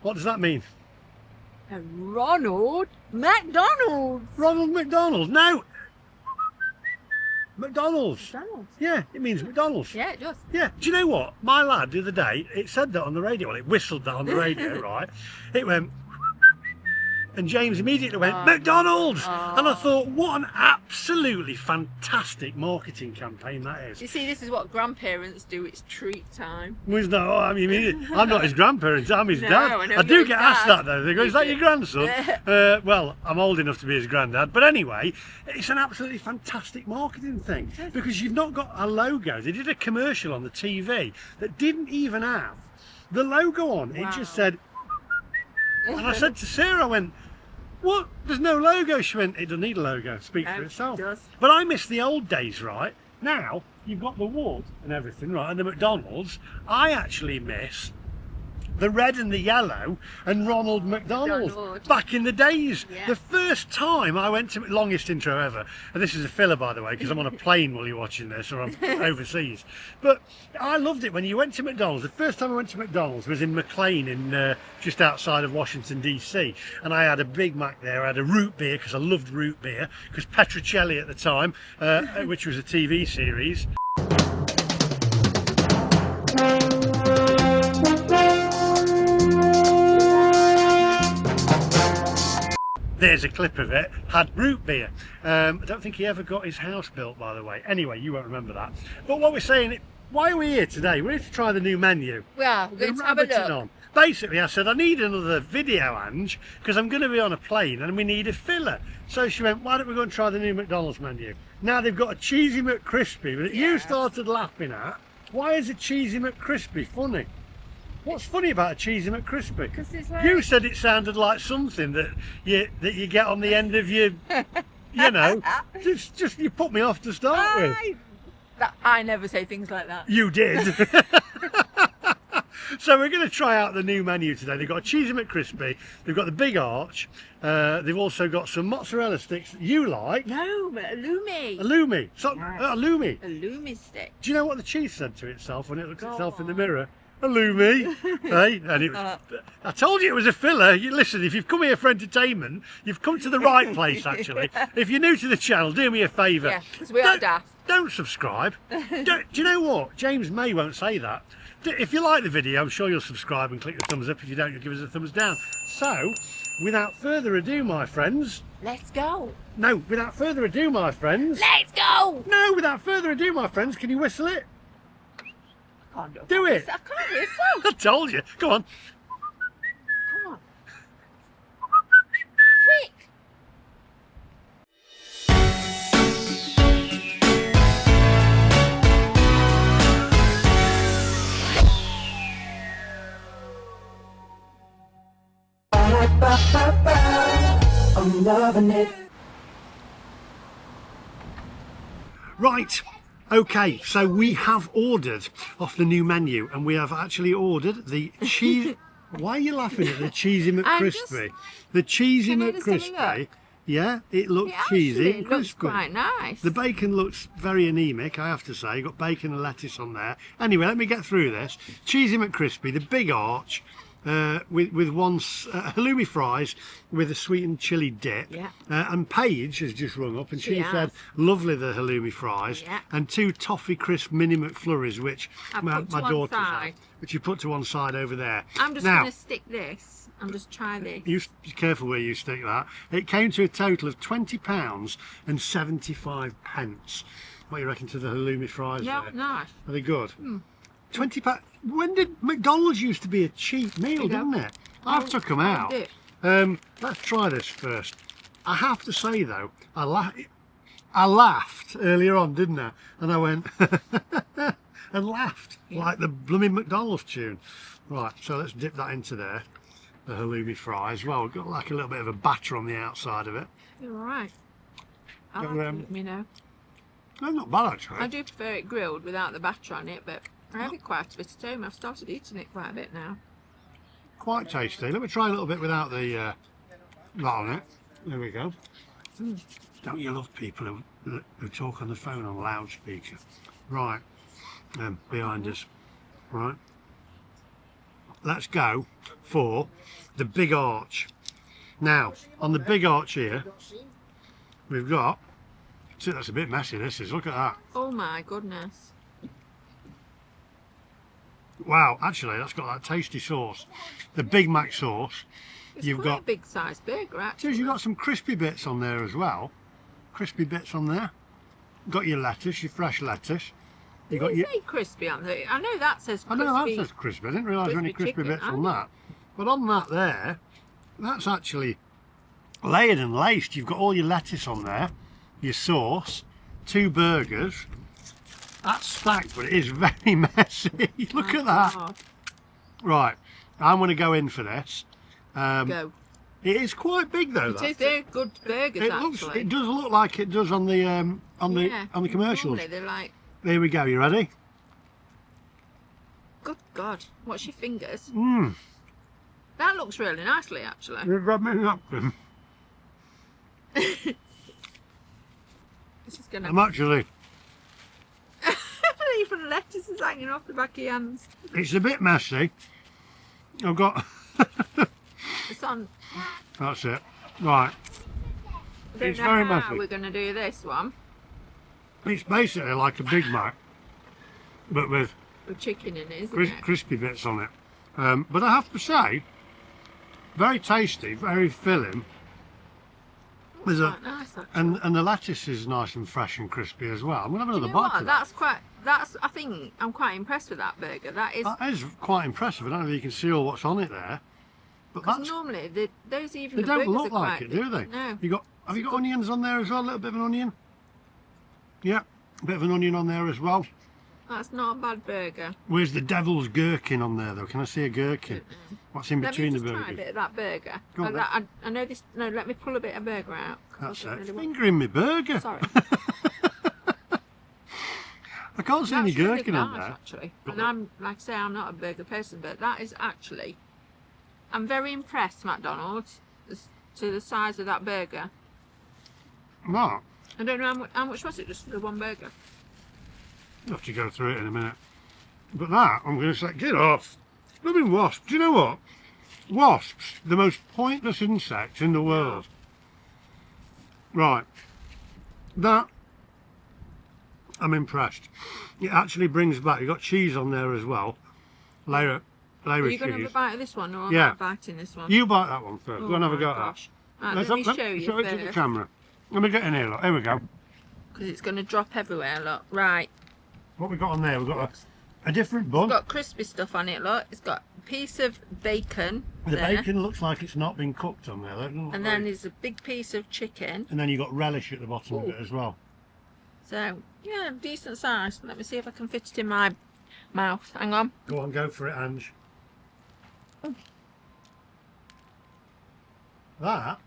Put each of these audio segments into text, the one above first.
What does that mean? Ronald McDonald's. Ronald McDonald. No. McDonald's. McDonald's. Yeah, it means McDonald's. Yeah, it does. Yeah. Do you know what? My lad the other day, it said that on the radio. Well, it whistled that on the radio, right? It went, and James immediately went, McDonald's! And I thought, what an absolutely fantastic marketing campaign that is. You see, this is what grandparents do. It's treat time. Well, it's not, I mean, I'm not his grandparents, I'm his No, dad. I know I do you're get his asked dad. that though. They go, is that your grandson? Well, I'm old enough to be his granddad. But anyway, it's an absolutely fantastic marketing thing because you've not got a logo. They did a commercial on the TV that didn't even have the logo on. It just said, and I said to Sarah, I went, what? There's no logo. She went, it doesn't need a logo. Speak for itself. It does. But I miss the old days, right? Now, you've got the wood and everything, right? And the McDonald's. I actually miss the red and the yellow and Ronald McDonald back in the days. Yeah. The first time I went to, longest intro ever, and this is a filler by the way because I'm on a plane while you're watching this or I'm overseas, but I loved it when you went to McDonald's. The first time I went to McDonald's was in McLean in just outside of Washington DC, and I had a Big Mac there. I had a root beer because I loved root beer because Petrocelli at the time, which was a TV series. There's a clip of it, had root beer. I don't think he ever got his house built, by the way. Anyway, you won't remember that. But what we're saying, why are we here today? We're here to try the new menu. Well, we're going to have a look. On. Basically, I said, I need another video, Ange, because I'm going to be on a plane and we need a filler. So she went, why don't we go and try the new McDonald's menu? Now they've got a Cheesy McCrispy that you started laughing at. Why is a Cheesy McCrispy funny? What's funny about a Cheesy McCrispy? Because it's like... You said it sounded like something that you get on the end of your, you know, just you put me off to start with. I never say things like that. You did. So we're going to try out the new menu today. They've got a Cheesy McCrispy, they've got the Big Arch, they've also got some mozzarella sticks that you like. No, but halloumi. Halloumi. Halloumi. Halloumi stick. Do you know what the cheese said to itself when it looked at itself in the mirror? Halloumi. Hey, and it was, I told you it was a filler. You listen, if you've come here for entertainment, you've come to the right place actually. If you're new to the channel, do me a favour. Yeah, because we are daft. Don't subscribe. Do you know what? James May won't say that. If you like the video, I'm sure you'll subscribe and click the thumbs up. If you don't, you'll give us a thumbs down. So, without further ado, my friends. Let's go. No, without further ado, my friends. Let's go. No, without further ado, my friends. Can you whistle it? I can't do it. I can't whistle. I told you. Go on. Come on. Quick. I'm loving it. Right. Okay, so we have ordered off the new menu, and we have actually ordered the cheese. Why are you laughing at the Cheesy McCrispy? The Cheesy McCrispy. Yeah, it looks cheesy and It looks crispy. quite nice. The bacon looks very anemic, I have to say. You've got bacon and lettuce on there. Anyway, let me get through this. Cheesy McCrispy, the Big Arch, with one halloumi fries with a sweetened chilli dip. Yeah. And Paige has just rung up and she has. said, lovely the halloumi fries. Yeah. And 2 toffee crisp mini McFlurries, which I've my put to one daughter's side. had, which you put to one side over there. I'm just now, going to stick this. I'm just try this. you be careful where you stick that. It came to a total of £20 and 75 pence. What do you reckon to the halloumi fries Yeah, there? nice. Are they good? £20. When did McDonald's used to be a cheap meal, didn't it? I've took them out. Let's try this first. I have to say though, I laughed earlier on, didn't I? And I went and laughed like the blooming McDonald's tune. Right, so let's dip that into there. The halloumi fries. Well, we've got like a little bit of a batter on the outside of it. You're all right. I Go, like it, you know. No, not bad actually. I do prefer it grilled without the batter on it, but I have it quite a bit at home. I've started eating it quite a bit now. Quite tasty. Let me try a little bit without the that on it. There we go. Don't you love people who talk on the phone on loudspeaker? Right, behind us. Right. let's go for the big arch. Now, on the big arch here, we've got, see, that's a bit messy, this is, look at that. Oh my goodness. Wow, actually, that's got that tasty sauce. The Big Mac sauce. It's You've quite got a big size burger, actually. You've got some crispy bits on there as well. Crispy bits on there. Got your lettuce, your fresh lettuce. You got your. Say crispy on there. I know that says crispy. I know that says crispy. I didn't realise there were any crispy chicken, bits on that. But on that there, that's actually layered and laced. You've got all your lettuce on there, your sauce, 2 burgers. That's stacked, but it is very messy. Look at that. God. Right, I'm going to go in for this. Go. It is quite big though. They're good burgers, actually. It does look like it does on the commercials. Normally they're like, Here we go. You ready? good God, what's your fingers? Mmm. That looks really nicely, actually. You grab me a napkin. This is gonna. I'm actually. Even lettuce is hanging off the back of your hands. It's a bit messy. I've got. It's on. That's it. Right. I don't It's know very how messy. we're going to do this one It's basically like a Big Mac, but with with chicken in it, isn't it? crispy bits on it. But I have to say, very tasty, very filling. There's Quite nice, actually. and the lettuce is nice and fresh and crispy as well. I'm gonna have Do you another know bite. what? Of that. I think I'm quite impressed with that burger. That is, That is quite impressive. I don't know if you can see all what's on it there, but because that's, normally those even they the don't burgers look are like quite it, do they? big. No. Have you got onions on there as well? A little bit of an onion. Yeah, a bit of an onion on there as well. That's not a bad burger. Where's the devil's gherkin on there though? Can I see a gherkin? What's in Let between me the just try a burgers? bit of that burger. Go on, Like that, I know this. No, let me pull a bit of burger out. 'Cause That's I don't it. really want- Fingering my burger. Sorry. I can't see any That's really gherkin on nice, there. actually. Got And that. I'm, like I say, I'm not a burger person, but that is actually, I'm very impressed, McDonald's, to the size of that burger. Right. I don't know how much was it, just for the one burger? I'll have to go through it in a minute. But that, I'm going to say, get off. Blooming wasps. Do you know what? Wasps, the most pointless insects in the world. Right. That, I'm impressed. It actually brings back, you've got cheese on there as well. Layer Are of you going to have a cheese. bite of this one, or am Yeah. I biting this one? You bite that one first. Oh Go and have a my go at gosh. that. Right, let me show you Show it to the first, camera. Let me get in here, look. Here we go. because it's going to drop everywhere, look. Right. What we got on there? We've got a different bun. It's got crispy stuff on it, look. It's got a piece of bacon The there. bacon looks like it's not been cooked on there. That doesn't look And then like- there's a big piece of chicken. and then you've got relish at the bottom of Ooh. it as well. So, yeah, decent size. Let me see if I can fit it in my mouth. Hang on. Go on, go for it, Ange. That,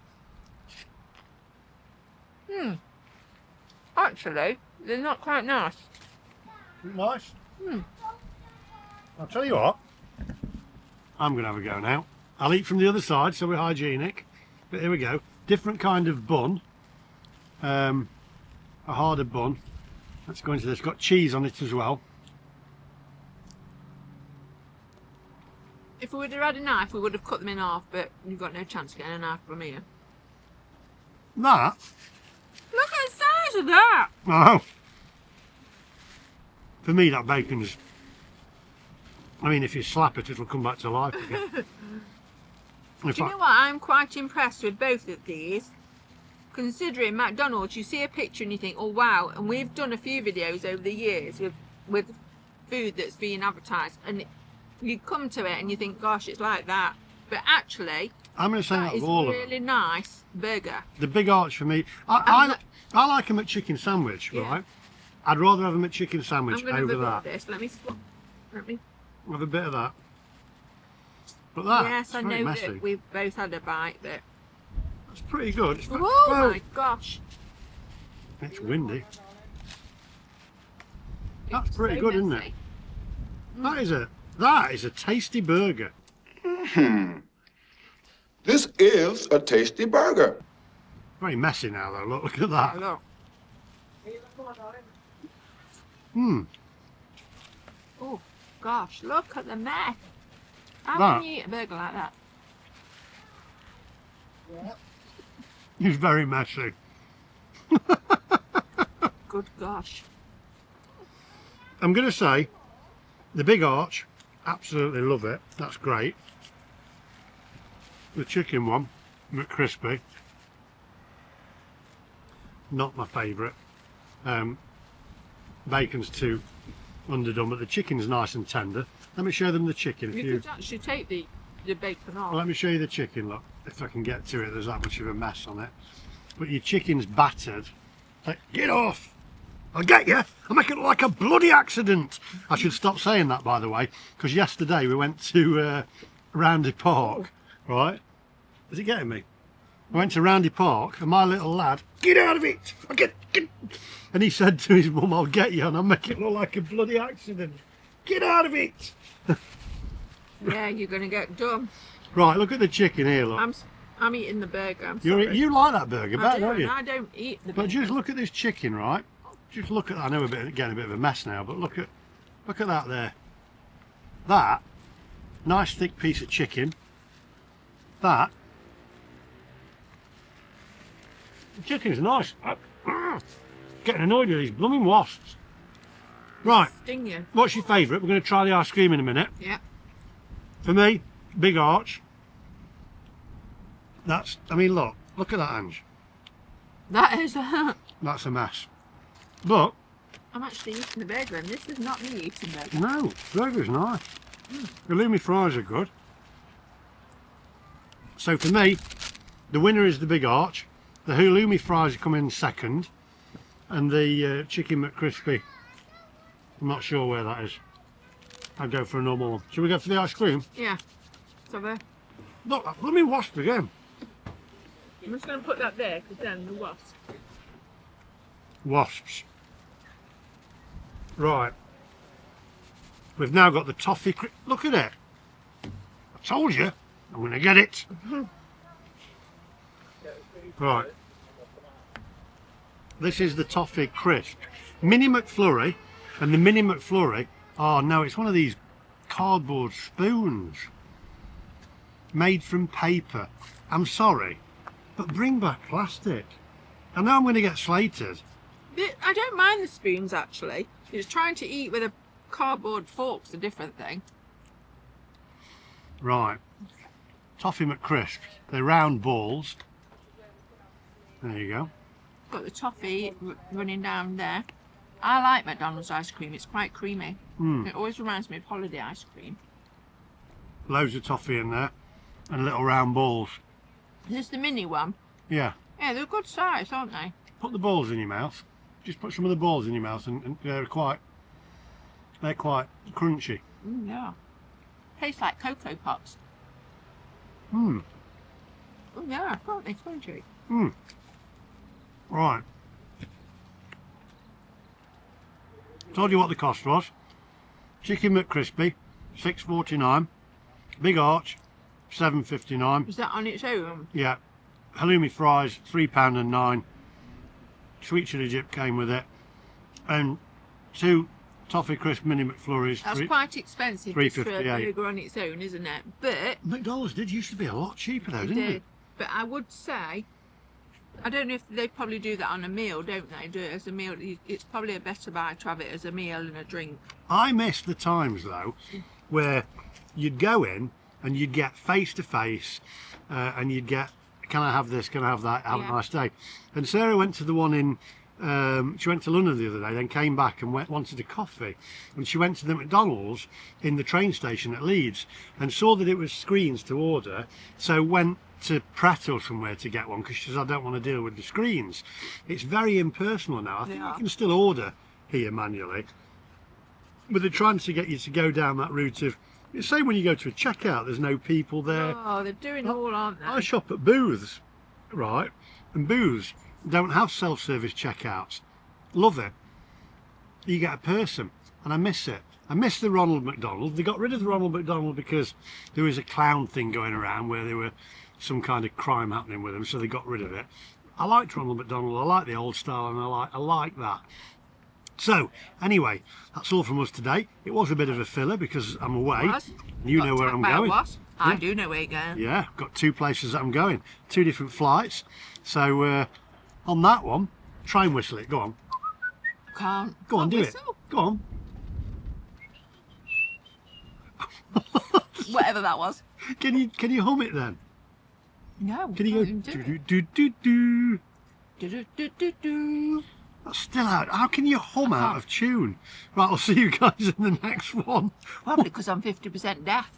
Actually, they're not quite nice. nice. I'll tell you what, I'm going to have a go now. I'll eat from the other side so we're hygienic. But here we go. Different kind of bun. A harder bun. Let's go into this. Got cheese on it as well. If we would have had a knife, we would have cut them in half, but you've got no chance of getting a knife from here. That, Look at the size of that! oh, for me that bacon's, I mean if you slap it it'll come back to life again. In Do you fact, know what? I'm quite impressed with both of these. Considering McDonald's, you see a picture and you think, oh wow, and we've done a few videos over the years with food that's being advertised, and you come to it and you think, gosh, it's like that. But actually, I'm going to say that that is of all a of them. really nice burger. The big arch for me, I'm I like a McChicken sandwich, Yeah. right? I'd rather have a McChicken sandwich I'm going to have over a bit that. of this. Let me. Have a bit of that. But that, Yes, it's I very know messy. that we've both had a bite, but It's pretty good. It's, oh well, my gosh, it's windy. That's It's pretty so good, isn't it? messy. That is a tasty burger. This is a tasty burger. Very messy now though. Look at that. Look. Hmm. Oh gosh, look at the mess. How can you eat a burger like that? It's very messy. Good gosh. I'm going to say the Big Arch, absolutely love it. That's great. The chicken one, McCrispy, not my favourite. Bacon's too underdone, but the chicken's nice and tender. Let me show them the chicken. You could actually take the bacon off. Well, let me show you the chicken, look. If I can get to it, there's that much of a mess on it. But your chicken's battered. Like, get off! I'll get you! I'll make it look like a bloody accident! I should stop saying that, by the way, because yesterday we went to Roundy Park, right? Is it getting me? I went to Roundy Park and my little lad, get out of it! I'll get. And he said to his mum, I'll get you and I'll make it look like a bloody accident. Get out of it! Yeah, you're going to get done. Right, look at the chicken here, look. I'm eating the burger, I'm sorry. You like that burger, don't you? I don't eat the But burger. just look at this chicken, right? Just look at that. I know we're getting a bit of a mess now, but look at that there. That nice thick piece of chicken. That the chicken's nice. Getting annoyed with these blooming wasps. Right, Sting you. what's your favourite? We're going to try the ice cream in a minute. Yeah. For me, Big Arch. I mean, look at that, Ange. That is That's a mess. But I'm actually eating the burger and this is not me eating burger. no, burger's nice. The halloumi fries are good. So for me, the winner is the Big Arch. The halloumi fries come in second, and the chicken McCrispy. I'm not sure where that is. I'd go for a normal one. Should we go for the ice cream? Yeah. So there. Look, let me wasp again. I'm just going to put that there because then the wasp. Wasps. Right. We've now got the toffee. Look at it. I told you. I'm going to get it. Right. This is the toffee crisp. Mini McFlurry. And the Mini McFlurry. Oh no, it's one of these cardboard spoons. Made from paper. I'm sorry. But bring back plastic. I know I'm going to get slated. I don't mind the spoons actually. It's trying to eat with a cardboard fork's a different thing. Right. Toffee McCrisp. They're round balls. There you go. Got the toffee running down there. I like McDonald's ice cream. It's quite creamy. It always reminds me of holiday ice cream. Loads of toffee in there. And little round balls. Is this the mini one? Yeah. Yeah, they're good size, aren't they? Put the balls in your mouth. Just put some of the balls in your mouth and they're quite crunchy. Yeah. Tastes like Cocoa Pops. Hmm. Oh yeah, aren't they crunchy? Hmm. Right. Told you what the cost was. Chicken McCrispy, $6.49. Big Arch, $7.59. Is that on its own? Yeah. Halloumi fries, £3.09. Sweet chili dip came with it. And 2 toffee crisp mini McFlurries. That's quite expensive just for a $3.58. burger on its own, isn't it? But McDonald's did used to be a lot cheaper though, it didn't did. it? But I would say, I don't know if they probably do that on a meal, don't they? Do it as a meal. It's probably a better buy to have it as a meal and a drink. I miss the times though where you'd go in and you'd get face to face and you'd get, can I have this, can I have that, have a nice day. And Sarah went to the one in, she went to London the other day, then came back and wanted a coffee. And she went to the McDonald's in the train station at Leeds and saw that it was screens to order, so went to Pret or somewhere to get one because she says, I don't want to deal with the screens. It's very impersonal now. I think you can still order here manually, but they're trying to get you to go down that route of, it's the same when you go to a checkout, there's no people there. Oh, they're doing all, aren't they? I shop at booths, right? And booths don't have self-service checkouts. Love it. You get a person, and I miss it. I miss the Ronald McDonald. They got rid of the Ronald McDonald because there was a clown thing going around where there were some kind of crime happening with them, so they got rid of it. I liked Ronald McDonald. I like the old style, and I like that. So, anyway, that's all from us today. It was a bit of a filler because I'm away. Was. You know where I'm going. I do know where you're going. Yeah, got 2 places that I'm going. 2 different flights. So, on that one, try and whistle it. Go on. Can't. Go on, do whistle. it. Go on. Whatever that was. Can you hum it then? No. Can you go do do do do? Do. That's still out. How can you hum out of tune? Right, I'll see you guys in the next one. Probably because I'm 50% deaf.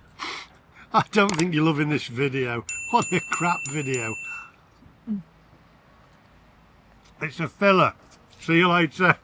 I don't think you're loving this video. What a crap video. It's a filler. See you later.